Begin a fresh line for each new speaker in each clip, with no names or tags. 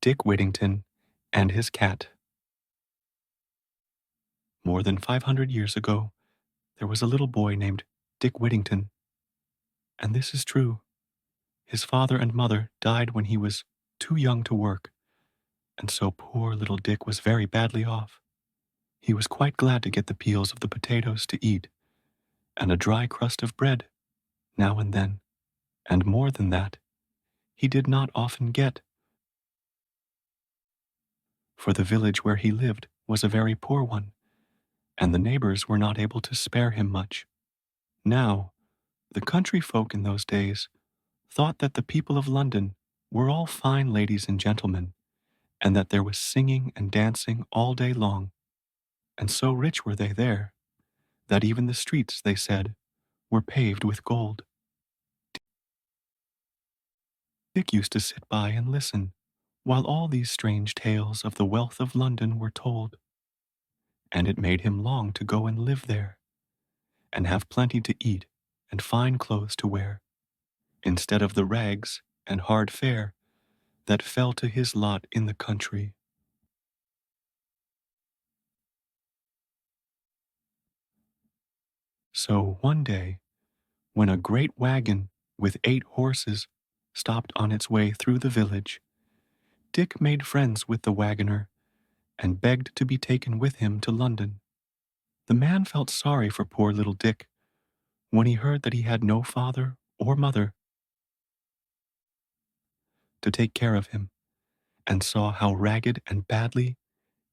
Dick Whittington and his cat. More than 500 years ago, there was a little boy named Dick Whittington. And this is true. His father and mother died when he was too young to work, and so poor little Dick was very badly off. He was quite glad to get the peels of the potatoes to eat, and a dry crust of bread, now and then. And more than that, he did not often get, for the village where he lived was a very poor one, and the neighbors were not able to spare him much. Now, the country folk in those days thought that the people of London were all fine ladies and gentlemen, and that there was singing and dancing all day long. And so rich were they there, that even the streets, they said, were paved with gold. Dick used to sit by and listen, while all these strange tales of the wealth of London were told, and it made him long to go and live there, and have plenty to eat and fine clothes to wear, instead of the rags and hard fare that fell to his lot in the country. So one day, when a great wagon with 8 horses stopped on its way through the village, Dick made friends with the wagoner and begged to be taken with him to London. The man felt sorry for poor little Dick when he heard that he had no father or mother to take care of him, and saw how ragged and badly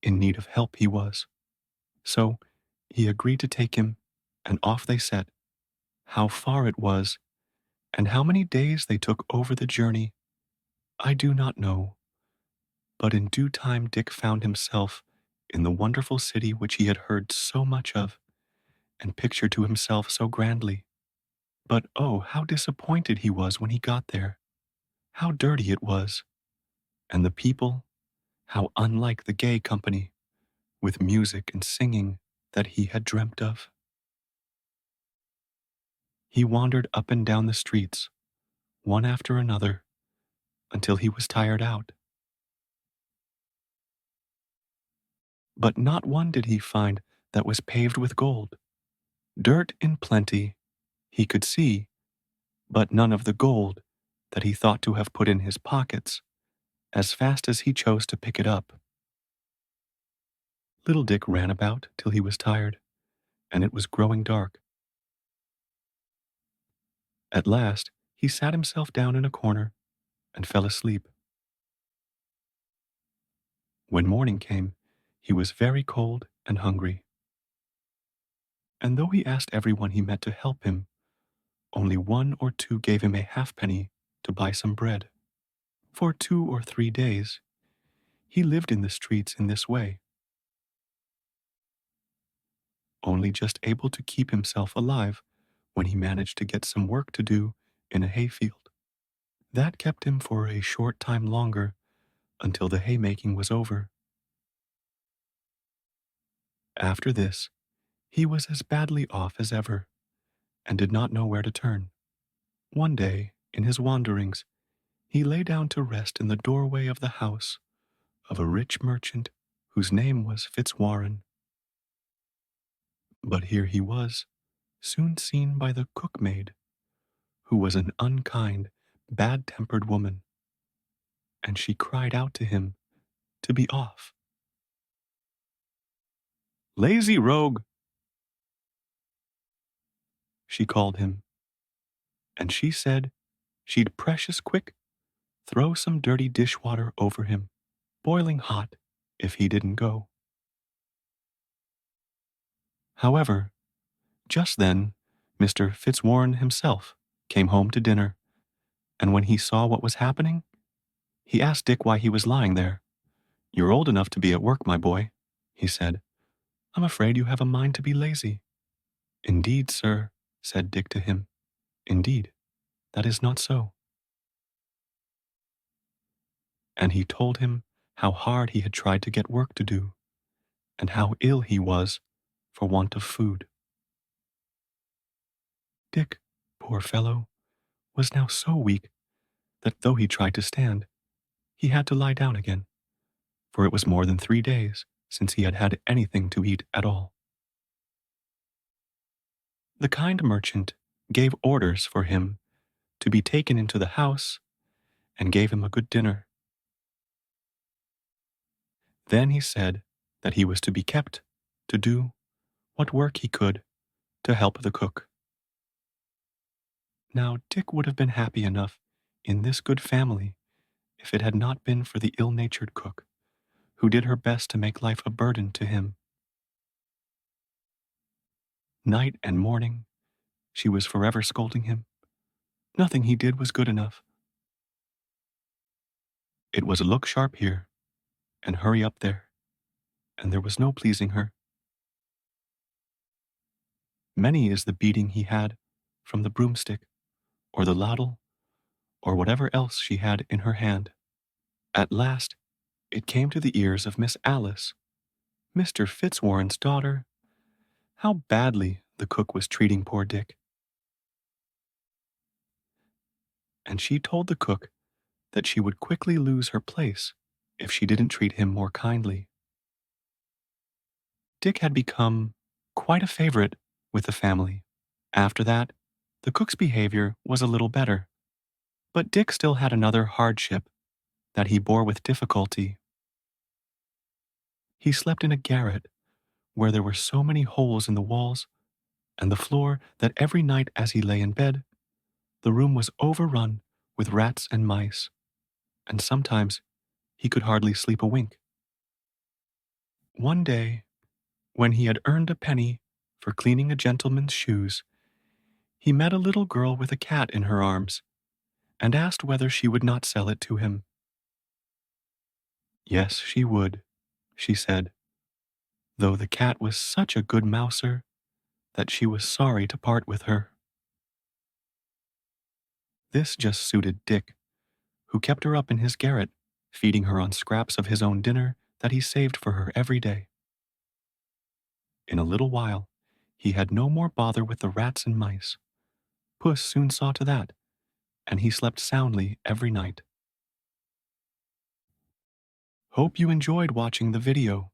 in need of help he was. So he agreed to take him, and off they set. How far it was, and how many days they took over the journey, I do not know. But in due time Dick found himself in the wonderful city which he had heard so much of, and pictured to himself so grandly. But oh, how disappointed he was when he got there! How dirty it was! And the people, how unlike the gay company, with music and singing, that he had dreamt of. He wandered up and down the streets, one after another, until he was tired out. But not one did he find that was paved with gold. Dirt in plenty he could see, but none of the gold that he thought to have put in his pockets, as fast as he chose to pick it up. Little Dick ran about till he was tired, and it was growing dark. At last he sat himself down in a corner and fell asleep. When morning came, he was very cold and hungry. And though he asked everyone he met to help him, only 1 or 2 gave him a halfpenny to buy some bread. For 2 or 3 days, he lived in the streets in this way, only just able to keep himself alive when he managed to get some work to do in a hayfield. That kept him for a short time longer, until the haymaking was over. After this, he was as badly off as ever, and did not know where to turn. One day, in his wanderings, he lay down to rest in the doorway of the house of a rich merchant whose name was Fitzwarren. But here he was, soon seen by the cookmaid, who was an unkind, bad-tempered woman, and she cried out to him to be off. "Lazy rogue," she called him, and she said she'd precious quick throw some dirty dishwater over him, boiling hot, if he didn't go. However, just then Mr. Fitzwarren himself came home to dinner, and when he saw what was happening, he asked Dick why he was lying there. "You're old enough to be at work, my boy," he said. "I'm afraid you have a mind to be lazy." "Indeed, sir," said Dick to him, "indeed, that is not so." And he told him how hard he had tried to get work to do, and how ill he was for want of food. Dick, poor fellow, was now so weak that though he tried to stand, he had to lie down again, for it was more than 3 days since he had had anything to eat at all. The kind merchant gave orders for him to be taken into the house and gave him a good dinner. Then he said that he was to be kept to do what work he could to help the cook. Now, Dick would have been happy enough in this good family if it had not been for the ill-natured cook, who did her best to make life a burden to him. Night and morning, she was forever scolding him. Nothing he did was good enough. It was look sharp here, and hurry up there, and there was no pleasing her. Many is the beating he had from the broomstick, or the ladle, or whatever else she had in her hand. At last, it came to the ears of Miss Alice, Mr. Fitzwarren's daughter, how badly the cook was treating poor Dick. And she told the cook that she would quickly lose her place if she didn't treat him more kindly. Dick had become quite a favorite with the family. After that, the cook's behavior was a little better, but Dick still had another hardship that he bore with difficulty. He slept in a garret where there were so many holes in the walls and the floor that every night as he lay in bed, the room was overrun with rats and mice, and sometimes he could hardly sleep a wink. One day, when he had earned a penny for cleaning a gentleman's shoes, he met a little girl with a cat in her arms and asked whether she would not sell it to him. Yes, she would, she said, though the cat was such a good mouser that she was sorry to part with her. This just suited Dick, who kept her up in his garret, feeding her on scraps of his own dinner that he saved for her every day. In a little while, he had no more bother with the rats and mice. Puss soon saw to that, and he slept soundly every night. Hope you enjoyed watching the video.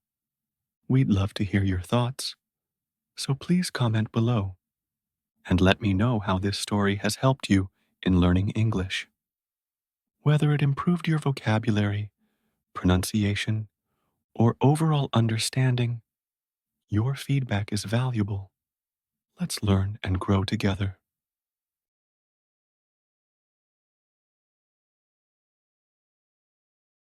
We'd love to hear your thoughts, so please comment below and let me know how this story has helped you in learning English. Whether it improved your vocabulary, pronunciation, or overall understanding, your feedback is valuable. Let's learn and grow together.